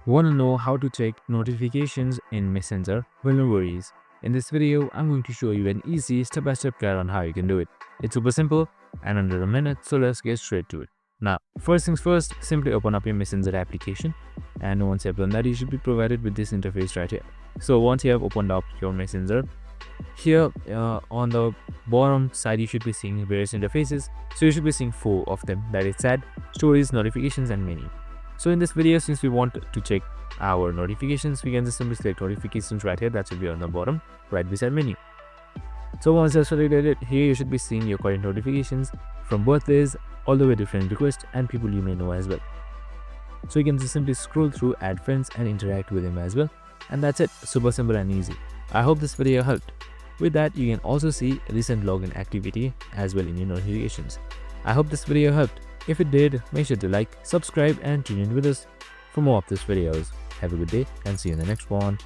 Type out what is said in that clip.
Want to know how to check notifications in Messenger? Well, no worries. In this video, I'm going to show you an easy step-by-step guide on how you can do it. It's super simple and under a minute, so let's get straight to it. Now, first things first, simply open up your Messenger application, and once you have done that, you should be provided with this interface right here. So once you have opened up your Messenger, here on the bottom side, you should be seeing various interfaces. So you should be seeing 4 of them, that is chat, stories, notifications, and menu. So in this video, since we want to check our notifications, we can just simply select notifications right here. That should be on the bottom right beside menu. So once you've selected it, here you should be seeing your current notifications from birthdays all the way to friend requests and people you may know as well. So you can just simply scroll through, add friends, and interact with them as well. And that's it, super simple and easy. I hope this video helped. With that, you can also see recent login activity as well in your notifications. I hope this video helped. If it did, make sure to like, subscribe, and tune in with us for more of these videos. Have a good day and see you in the next one.